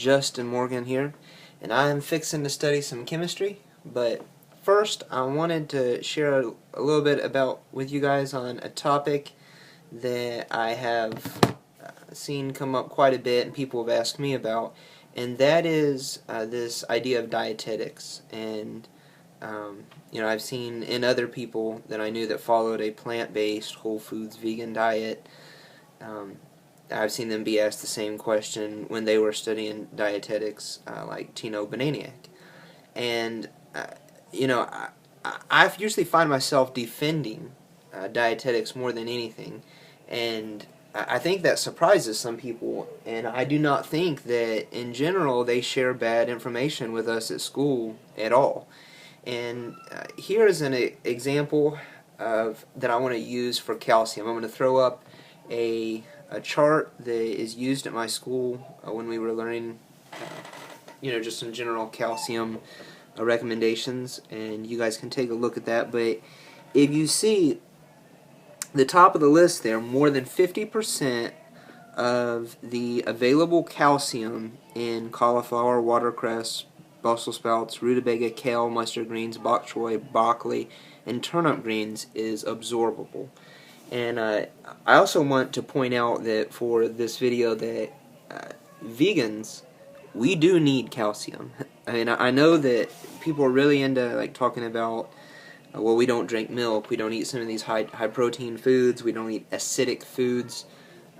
Justin Morgan here, and I am fixing to study some chemistry. But first, I wanted to share a little bit with you guys on a topic that I have seen come up quite a bit, and people have asked me about, and that is this idea of dietetics. And I've seen in other people that I knew that followed a plant-based, whole foods, vegan diet. I've seen them be asked the same question when they were studying dietetics, like Tino Bananiak. And, I usually find myself defending dietetics more than anything. And I think that surprises some people. And I do not think that, in general, they share bad information with us at school at all. And here is an example that I want to use for calcium. I'm going to throw up a chart that is used at my school when we were learning, just some general calcium recommendations, and you guys can take a look at that. But if you see the top of the list there, more than 50% of the available calcium in cauliflower, watercress, Brussels sprouts, rutabaga, kale, mustard greens, bok choy, broccoli, and turnip greens is absorbable. And I also want to point out that for this video that vegans, we do need calcium. I mean, I know that people are really into talking about, well, we don't drink milk, we don't eat some of these high protein foods, we don't eat acidic foods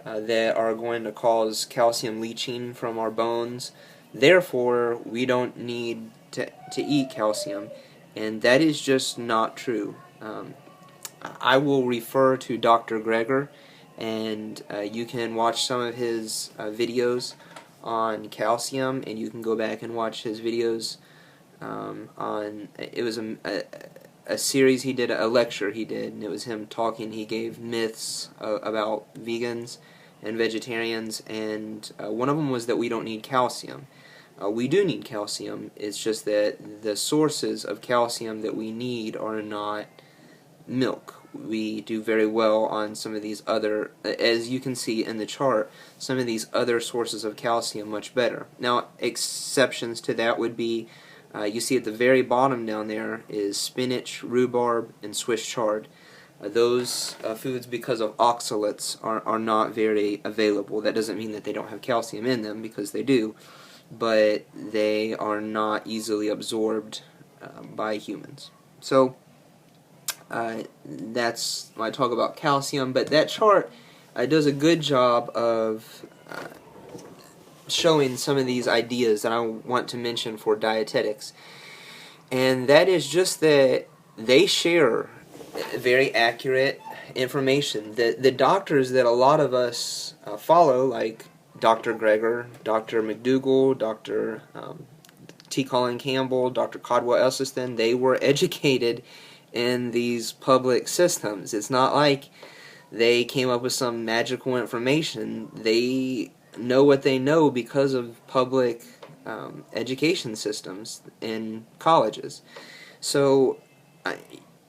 that are going to cause calcium leaching from our bones. Therefore, we don't need to eat calcium, and that is just not true. I will refer to Dr. Greger, and you can watch some of his videos on calcium, and you can go back and watch his videos it was a series he did, a lecture he did, and it was him talking. He gave myths about vegans and vegetarians, and one of them was that we don't need calcium. We do need calcium. It's just that the sources of calcium that we need are not milk. We do very well on some of these other, as you can see in the chart, some of these other sources of calcium much better. Now, exceptions to that would be, you see at the very bottom down there is spinach, rhubarb, and Swiss chard. Those foods, because of oxalates, are not very available. That doesn't mean that they don't have calcium in them, because they do, but they are not easily absorbed by humans. So that's when I talk about calcium. But that chart does a good job of showing some of these ideas that I want to mention for dietetics. And that is just that they share very accurate information. The doctors that a lot of us follow, like Dr. Greger, Dr. McDougall, Dr. T. Colin Campbell, Dr. Caldwell Esselstyn, they were educated in these public systems. It's not like they came up with some magical information. They know what they know because of public education systems in colleges. So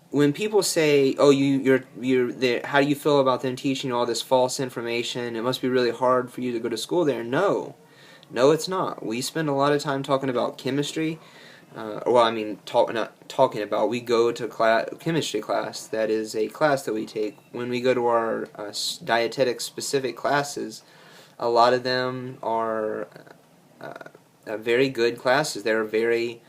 when people say, "Oh, you're there," how do you feel about them teaching you all this false information? It must be really hard for you to go to school there. No, it's not. We spend a lot of time talking about chemistry. Not talking about. We go to chemistry class. That is a class that we take. When we go to our dietetics specific classes, a lot of them are very good classes. They're very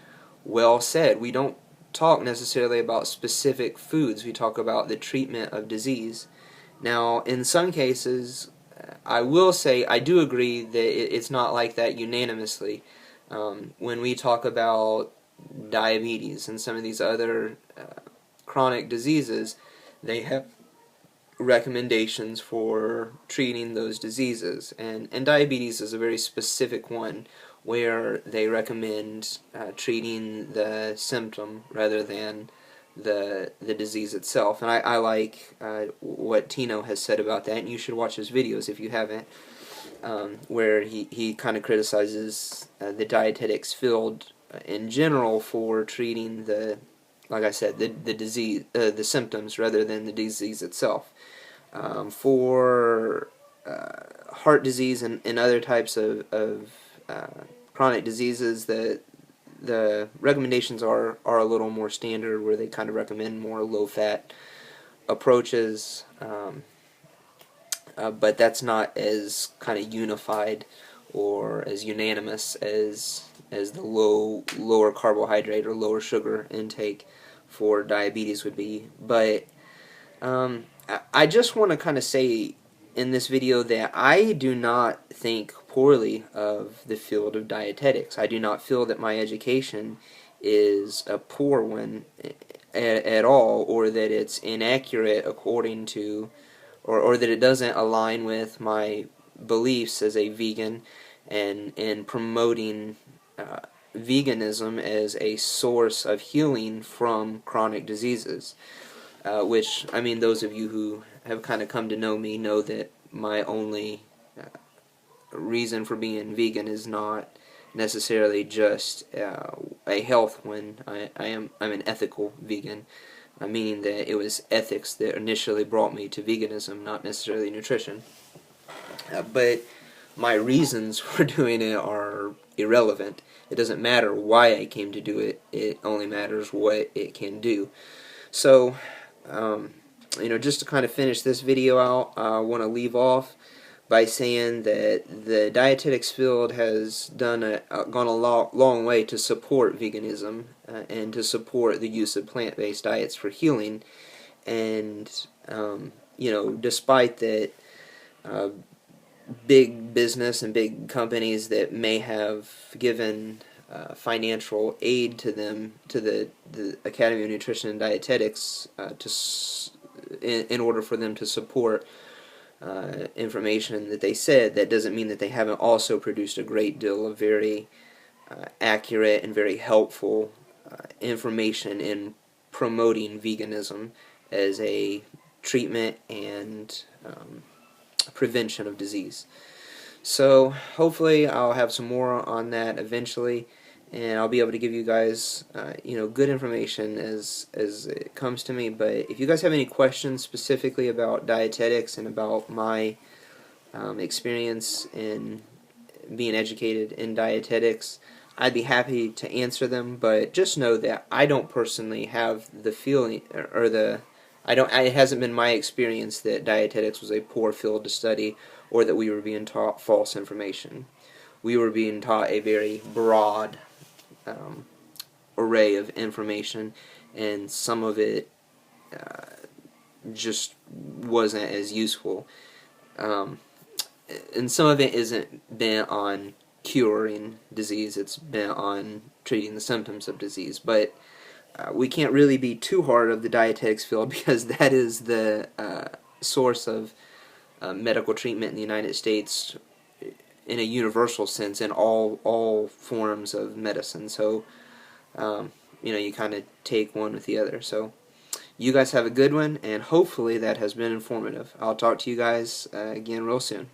well said. We don't talk necessarily about specific foods. We talk about the treatment of disease. Now, in some cases, I will say I do agree that it's not like that unanimously. When we talk about diabetes and some of these other chronic diseases, they have recommendations for treating those diseases, and diabetes is a very specific one where they recommend treating the symptom rather than the disease itself. And I like what Tino has said about that, and you should watch his videos if you haven't, where he kind of criticizes the dietetics field in general for treating like I said, the disease, the symptoms rather than the disease itself. For heart disease and other types of chronic diseases, the recommendations are a little more standard, where they kind of recommend more low-fat approaches, but that's not as kind of unified or as unanimous as the lower carbohydrate or lower sugar intake for diabetes would be. But I just want to kind of say in this video that I do not think poorly of the field of dietetics. I do not feel that my education is a poor one at all, or that it's inaccurate according to, or that it doesn't align with my beliefs as a vegan, and promoting veganism as a source of healing from chronic diseases. Which, I mean, those of you who have kind of come to know me know that my only reason for being vegan is not necessarily just a health one. I'm an ethical vegan, meaning that it was ethics that initially brought me to veganism, not necessarily nutrition. But my reasons for doing it are irrelevant. It doesn't matter why I came to do it. It only matters what it can do. So, just to kind of finish this video out, I want to leave off by saying that the dietetics field has gone a long way to support veganism, and to support the use of plant-based diets for healing. And despite that, big business and big companies that may have given financial aid to them, to the Academy of Nutrition and Dietetics, in order for them to support information that they said, that doesn't mean that they haven't also produced a great deal of very accurate and very helpful information in promoting veganism as a treatment and prevention of disease. So hopefully I'll have some more on that eventually, and I'll be able to give you guys good information as it comes to me. But if you guys have any questions specifically about dietetics and about my experience in being educated in dietetics, I'd be happy to answer them. But just know that I don't personally have the feeling, or it hasn't been my experience that dietetics was a poor field to study, or that we were being taught false information. We were being taught a very broad array of information, and some of it just wasn't as useful. And some of it isn't bent on curing disease, it's bent on treating the symptoms of disease. But we can't really be too hard of the dietetics field, because that is the source of medical treatment in the United States in a universal sense, in all forms of medicine. So you kind of take one with the other. So you guys have a good one, and hopefully that has been informative. I'll talk to you guys again real soon.